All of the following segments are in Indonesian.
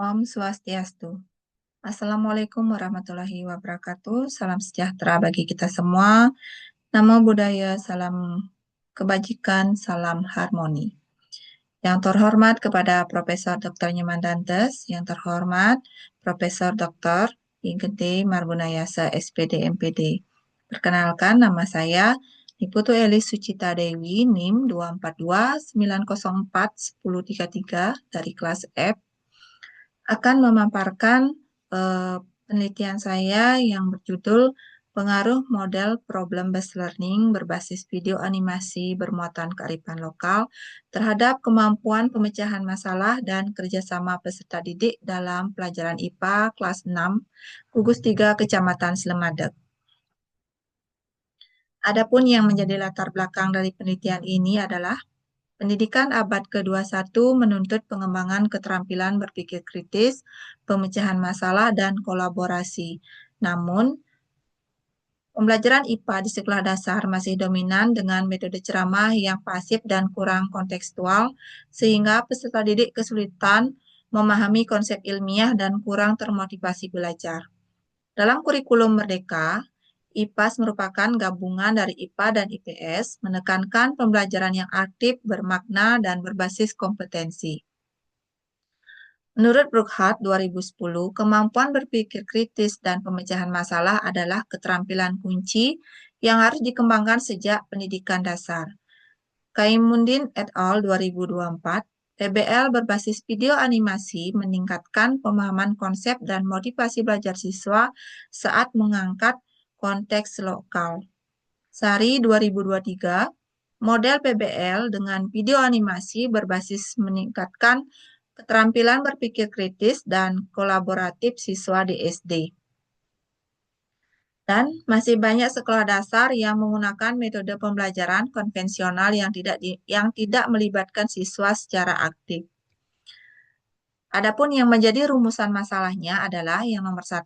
Om Swastiastu. Assalamualaikum warahmatullahi wabarakatuh. Salam sejahtera bagi kita semua. Namo Buddhaya, salam kebajikan, salam harmoni. Yang terhormat kepada Profesor Dr. Nyomandantes, yang terhormat Profesor Dr. Igede Marbunayasa SPD MPD. Perkenalkan, nama saya Niputu Elis Sucita Dewi, NIM 242904103 dari kelas F, akan memaparkan penelitian saya yang berjudul Pengaruh Model Problem-Based Learning berbasis video animasi bermuatan kearifan lokal terhadap kemampuan pemecahan masalah dan kerjasama peserta didik dalam pelajaran IPA kelas 6, Gugus 3, Kecamatan Slemadeg. Adapun yang menjadi latar belakang dari penelitian ini adalah pendidikan abad ke-21 menuntut pengembangan keterampilan berpikir kritis, pemecahan masalah, dan kolaborasi. Namun, pembelajaran IPA di sekolah dasar masih dominan dengan metode ceramah yang pasif dan kurang kontekstual, sehingga peserta didik kesulitan memahami konsep ilmiah dan kurang termotivasi belajar. Dalam kurikulum Merdeka, IPAS merupakan gabungan dari IPA dan IPS, menekankan pembelajaran yang aktif, bermakna, dan berbasis kompetensi. Menurut Brookhart 2010, kemampuan berpikir kritis dan pemecahan masalah adalah keterampilan kunci yang harus dikembangkan sejak pendidikan dasar. Kaimundin et al. 2024, PBL berbasis video animasi meningkatkan pemahaman konsep dan motivasi belajar siswa saat mengangkat konteks lokal. Sari 2023, model PBL dengan video animasi berbasis meningkatkan keterampilan berpikir kritis dan kolaboratif siswa di SD. Dan masih banyak sekolah dasar yang menggunakan metode pembelajaran konvensional yang tidak melibatkan siswa secara aktif. Adapun yang menjadi rumusan masalahnya adalah yang nomor 1,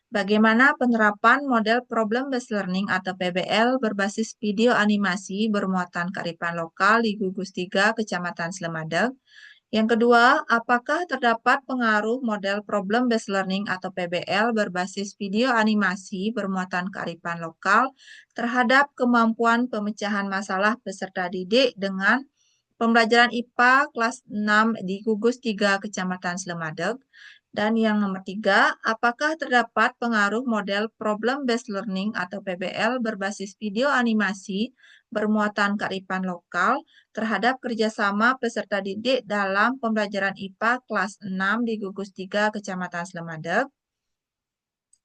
bagaimana penerapan model problem-based learning atau PBL berbasis video animasi bermuatan kearifan lokal di Gugus 3, Kecamatan Slemadeg. Yang kedua, apakah terdapat pengaruh model problem-based learning atau PBL berbasis video animasi bermuatan kearifan lokal terhadap kemampuan pemecahan masalah peserta didik dengan pembelajaran IPA kelas 6 di Gugus 3, Kecamatan Slemadeg. Dan yang nomor 3, apakah terdapat pengaruh model problem-based learning atau PBL berbasis video animasi bermuatan kearifan lokal terhadap kerjasama peserta didik dalam pembelajaran IPA kelas 6 di Gugus 3, Kecamatan Slemadeg.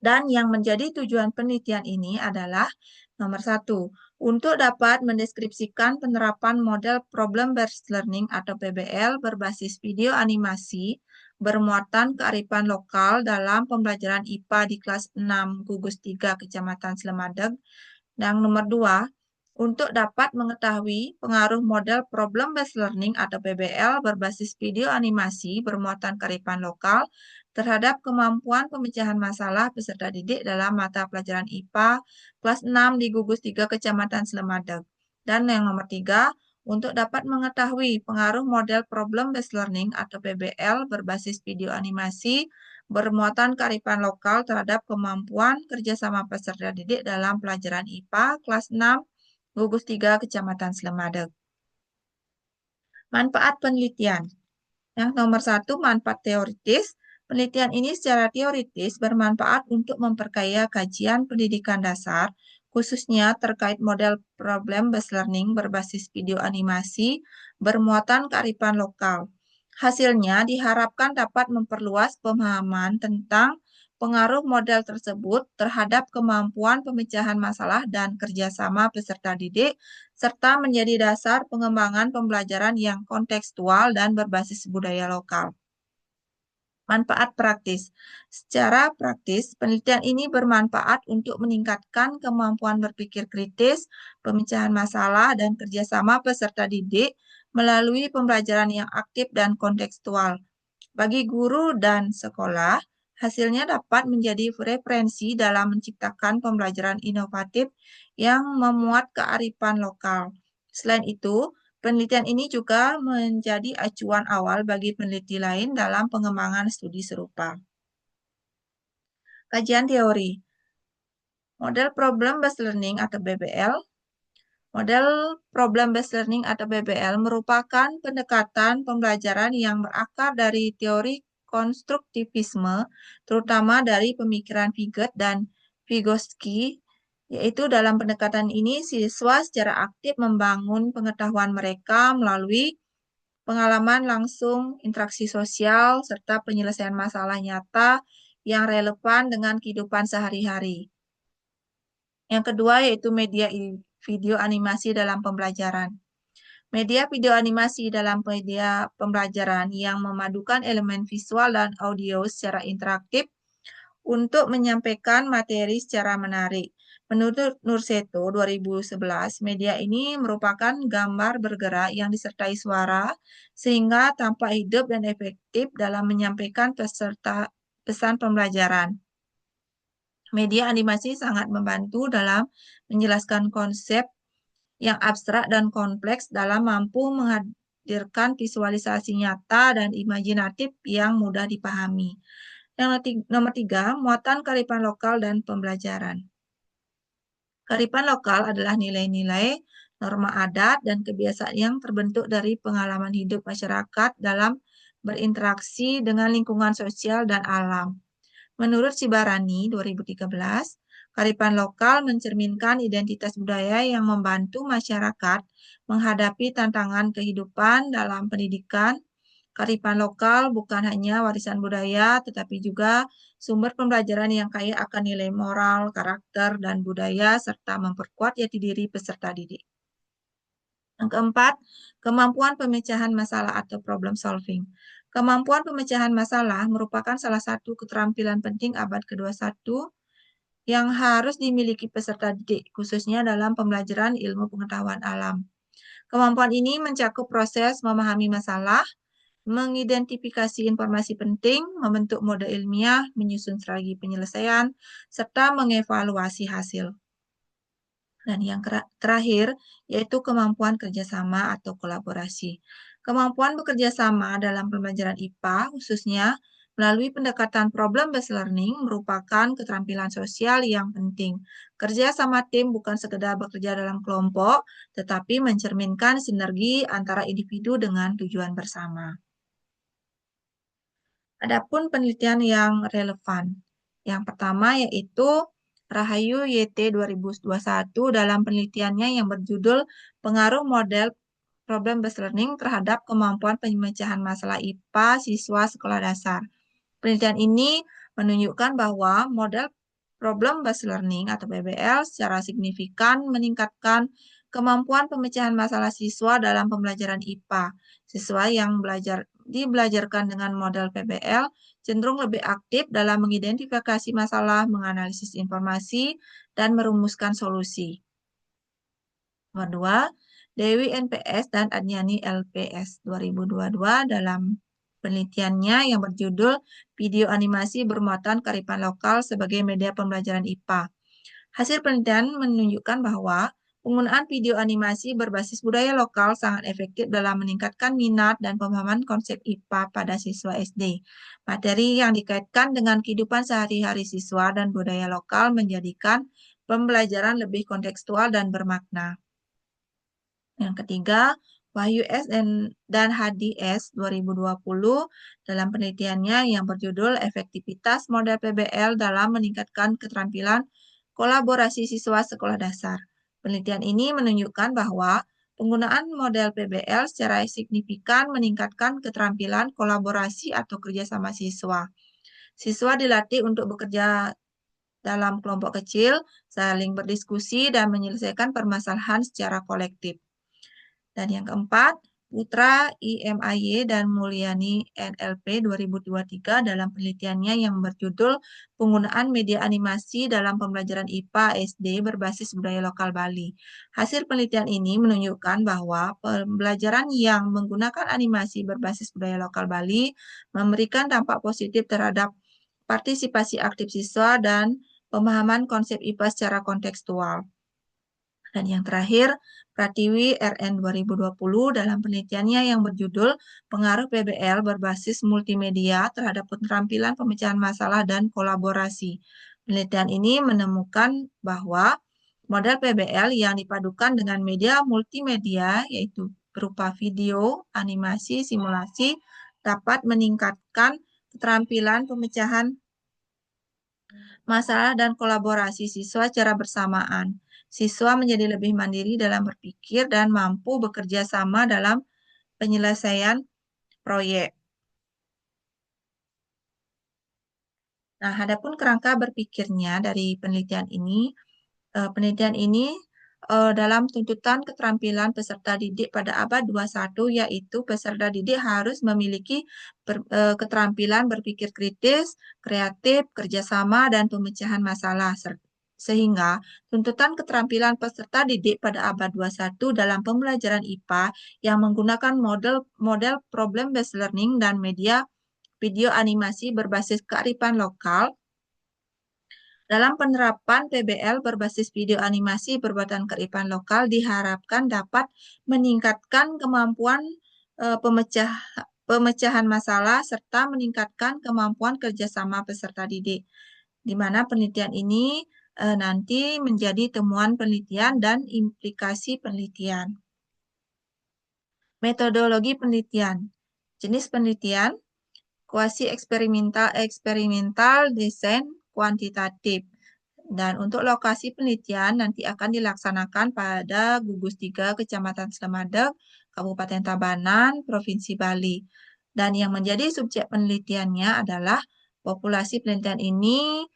Dan yang menjadi tujuan penelitian ini adalah nomor 1, untuk dapat mendeskripsikan penerapan model problem-based learning atau PBL berbasis video animasi bermuatan kearifan lokal dalam pembelajaran IPA di kelas 6 Gugus 3 Kecamatan Slemadeg. Dan nomor 2, untuk dapat mengetahui pengaruh model problem-based learning atau PBL berbasis video animasi bermuatan kearifan lokal terhadap kemampuan pemecahan masalah peserta didik dalam mata pelajaran IPA kelas 6 di Gugus 3 Kecamatan Slemadeg. Dan yang nomor 3, untuk dapat mengetahui pengaruh model problem-based learning atau PBL berbasis video animasi bermuatan kearifan lokal terhadap kemampuan kerjasama peserta didik dalam pelajaran IPA kelas 6 Gugus 3 Kecamatan Slemadeg. Manfaat penelitian. Yang nomor 1, manfaat teoritis. Penelitian ini secara teoritis bermanfaat untuk memperkaya kajian pendidikan dasar, khususnya terkait model problem-based learning berbasis video animasi bermuatan kearifan lokal. Hasilnya diharapkan dapat memperluas pemahaman tentang pengaruh model tersebut terhadap kemampuan pemecahan masalah dan kerjasama peserta didik, serta menjadi dasar pengembangan pembelajaran yang kontekstual dan berbasis budaya lokal. Manfaat praktis. Secara praktis, penelitian ini bermanfaat untuk meningkatkan kemampuan berpikir kritis, pemecahan masalah, dan kerjasama peserta didik melalui pembelajaran yang aktif dan kontekstual. Bagi guru dan sekolah, hasilnya dapat menjadi referensi dalam menciptakan pembelajaran inovatif yang memuat kearifan lokal. Selain itu, Penelitian ini juga menjadi acuan awal bagi peneliti lain dalam pengembangan studi serupa. Kajian teori. Model Problem Based Learning atau BBL. Model Problem Based Learning atau BBL merupakan pendekatan pembelajaran yang berakar dari teori konstruktivisme, terutama dari pemikiran Piaget dan Vygotsky, yaitu dalam pendekatan ini siswa secara aktif membangun pengetahuan mereka melalui pengalaman langsung, interaksi sosial, serta penyelesaian masalah nyata yang relevan dengan kehidupan sehari-hari. Yang kedua yaitu media video animasi dalam pembelajaran. Media video animasi dalam media pembelajaran yang memadukan elemen visual dan audio secara interaktif untuk menyampaikan materi secara menarik. Menurut Nurseto 2011, media ini merupakan gambar bergerak yang disertai suara sehingga tampak hidup dan efektif dalam menyampaikan pesan pembelajaran. Media animasi sangat membantu dalam menjelaskan konsep yang abstrak dan kompleks dalam mampu menghadirkan visualisasi nyata dan imajinatif yang mudah dipahami. Yang nomor tiga, muatan kearifan lokal dan pembelajaran. Kearifan lokal adalah nilai-nilai, norma adat, dan kebiasaan yang terbentuk dari pengalaman hidup masyarakat dalam berinteraksi dengan lingkungan sosial dan alam. Menurut Sibarani 2013, kearifan lokal mencerminkan identitas budaya yang membantu masyarakat menghadapi tantangan kehidupan dalam pendidikan. Kearifan lokal bukan hanya warisan budaya, tetapi juga sumber pembelajaran yang kaya akan nilai moral, karakter, dan budaya, serta memperkuat jati diri peserta didik. Yang keempat, kemampuan pemecahan masalah atau problem solving. Kemampuan pemecahan masalah merupakan salah satu keterampilan penting abad ke-21 yang harus dimiliki peserta didik, khususnya dalam pembelajaran ilmu pengetahuan alam. Kemampuan ini mencakup proses memahami masalah, mengidentifikasi informasi penting, membentuk model ilmiah, menyusun strategi penyelesaian, serta mengevaluasi hasil. Dan yang terakhir, yaitu kemampuan kerjasama atau kolaborasi. Kemampuan bekerja sama dalam pembelajaran IPA, khususnya melalui pendekatan problem-based learning, merupakan keterampilan sosial yang penting. Kerja sama tim bukan sekedar bekerja dalam kelompok, tetapi mencerminkan sinergi antara individu dengan tujuan bersama. Adapun penelitian yang relevan. Yang pertama yaitu Rahayu YT 2021 dalam penelitiannya yang berjudul Pengaruh Model Problem Based Learning terhadap kemampuan pemecahan masalah IPA siswa sekolah dasar. Penelitian ini menunjukkan bahwa model Problem Based Learning atau PBL secara signifikan meningkatkan kemampuan pemecahan masalah siswa dalam pembelajaran IPA. Siswa yang dibelajarkan dengan model PBL cenderung lebih aktif dalam mengidentifikasi masalah, menganalisis informasi, dan merumuskan solusi. Nomor 2, Dewi NPS dan Adnyani LPS 2022 dalam penelitiannya yang berjudul Video Animasi Bermuatan Kearifan Lokal sebagai Media Pembelajaran IPA. Hasil penelitian menunjukkan bahwa penggunaan video animasi berbasis budaya lokal sangat efektif dalam meningkatkan minat dan pemahaman konsep IPA pada siswa SD. Materi yang dikaitkan dengan kehidupan sehari-hari siswa dan budaya lokal menjadikan pembelajaran lebih kontekstual dan bermakna. Yang ketiga, Wahyu S. dan Hadi S. 2020 dalam penelitiannya yang berjudul Efektivitas Model PBL dalam Meningkatkan Keterampilan Kolaborasi Siswa Sekolah Dasar. Penelitian ini menunjukkan bahwa penggunaan model PBL secara signifikan meningkatkan keterampilan kolaborasi atau kerjasama siswa. Siswa dilatih untuk bekerja dalam kelompok kecil, saling berdiskusi, dan menyelesaikan permasalahan secara kolektif. Dan yang keempat, Putra IMAY dan Mulyani NLP 2023 dalam penelitiannya yang berjudul Penggunaan Media Animasi dalam Pembelajaran IPA SD berbasis budaya lokal Bali. Hasil penelitian ini menunjukkan bahwa pembelajaran yang menggunakan animasi berbasis budaya lokal Bali memberikan dampak positif terhadap partisipasi aktif siswa dan pemahaman konsep IPA secara kontekstual. Dan yang terakhir, Pratiwi RN 2020 dalam penelitiannya yang berjudul Pengaruh PBL berbasis multimedia terhadap keterampilan pemecahan masalah dan kolaborasi. Penelitian ini menemukan bahwa model PBL yang dipadukan dengan media multimedia, yaitu berupa video, animasi, simulasi, dapat meningkatkan keterampilan pemecahan masalah dan kolaborasi siswa secara bersamaan. Siswa menjadi lebih mandiri dalam berpikir dan mampu bekerja sama dalam penyelesaian proyek. Nah, adapun kerangka berpikirnya dari penelitian ini dalam tuntutan keterampilan peserta didik pada abad 21, yaitu peserta didik harus memiliki keterampilan berpikir kritis, kreatif, kerjasama, dan pemecahan masalah. Sehingga tuntutan keterampilan peserta didik pada abad 21 dalam pembelajaran IPA yang menggunakan model problem-based learning dan media video animasi berbasis kearifan lokal dalam penerapan PBL berbasis video animasi berbadan kearifan lokal diharapkan dapat meningkatkan kemampuan pemecahan masalah serta meningkatkan kemampuan kerjasama peserta didik. Di mana penelitian ini nanti menjadi temuan penelitian dan implikasi penelitian. Metodologi penelitian. Jenis penelitian, kuasi eksperimental, desain, kuantitatif. Dan untuk lokasi penelitian nanti akan dilaksanakan pada Gugus 3 Kecamatan Slemadeg, Kabupaten Tabanan, Provinsi Bali. Dan yang menjadi subjek penelitiannya adalah populasi penelitian ini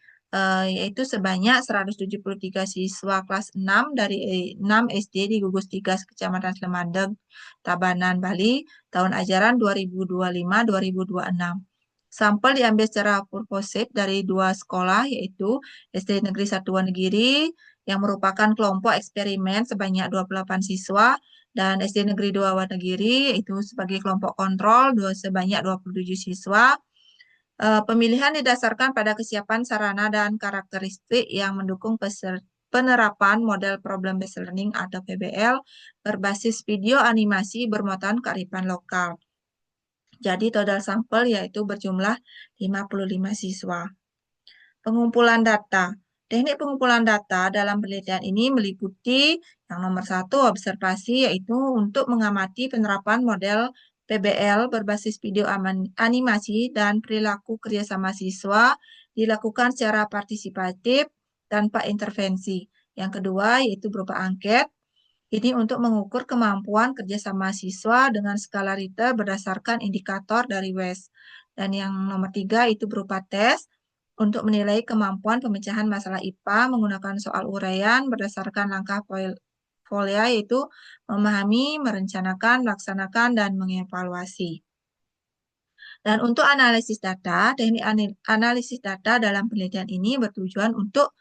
yaitu sebanyak 173 siswa kelas 6 dari 6 SD di Gugus 3 Kecamatan Slemadeg, Tabanan, Bali, tahun ajaran 2025-2026. Sampel diambil secara purposif dari 2 sekolah, yaitu SD Negeri Satuan Negeri, yang merupakan kelompok eksperimen sebanyak 28 siswa, dan SD Negeri 2 Wonogiri, yaitu sebagai kelompok kontrol sebanyak 27 siswa. Pemilihan didasarkan pada kesiapan sarana dan karakteristik yang mendukung penerapan model problem-based learning atau PBL berbasis video animasi bermuatan kearifan lokal. Jadi total sampel yaitu berjumlah 55 siswa. Pengumpulan data. Teknik pengumpulan data dalam penelitian ini meliputi yang nomor 1, observasi, yaitu untuk mengamati penerapan model PBL berbasis video animasi dan perilaku kerjasama siswa dilakukan secara partisipatif tanpa intervensi. Yang kedua, yaitu berupa angket. Ini untuk mengukur kemampuan kerjasama siswa dengan skala Richter berdasarkan indikator dari WES. Dan yang nomor 3 itu berupa tes untuk menilai kemampuan pemecahan masalah IPA menggunakan soal uraian berdasarkan langkah FOLIA, yaitu memahami, merencanakan, melaksanakan, dan mengevaluasi. Dan untuk analisis data, teknik analisis data dalam penelitian ini bertujuan untuk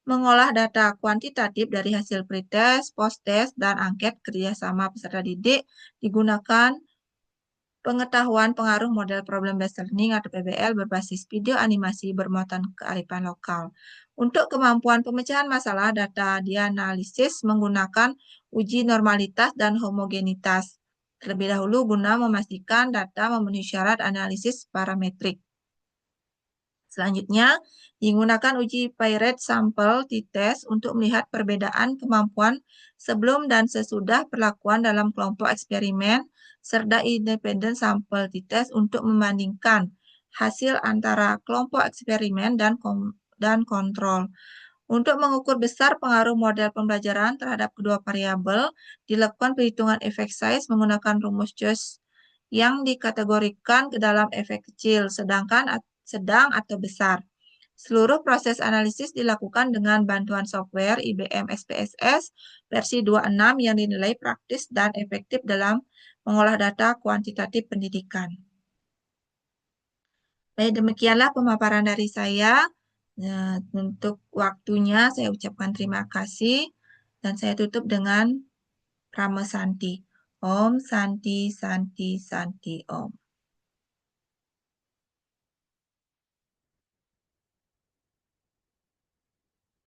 mengolah data kuantitatif dari hasil pretest, post-test, dan angket kerjasama peserta didik digunakan pengetahuan pengaruh model problem-based learning atau PBL berbasis video animasi bermuatan kearifan lokal. Untuk kemampuan pemecahan masalah, data dianalisis menggunakan uji normalitas dan homogenitas. Terlebih dahulu guna memastikan data memenuhi syarat analisis parametrik. Selanjutnya, digunakan uji Paired Sample t-test untuk melihat perbedaan kemampuan sebelum dan sesudah perlakuan dalam kelompok eksperimen, serta Independent Sample t-test untuk membandingkan hasil antara kelompok eksperimen dan kontrol. Untuk mengukur besar pengaruh model pembelajaran terhadap kedua variabel, dilakukan perhitungan efek size menggunakan rumus Joyce yang dikategorikan ke dalam efek kecil, sedang atau besar. Seluruh proses analisis dilakukan dengan bantuan software IBM SPSS versi 26 yang dinilai praktis dan efektif dalam mengolah data kuantitatif pendidikan. Baik, demikianlah pemaparan dari saya. Untuk waktunya saya ucapkan terima kasih dan saya tutup dengan Rama Santi. Om Santi Santi Santi Om.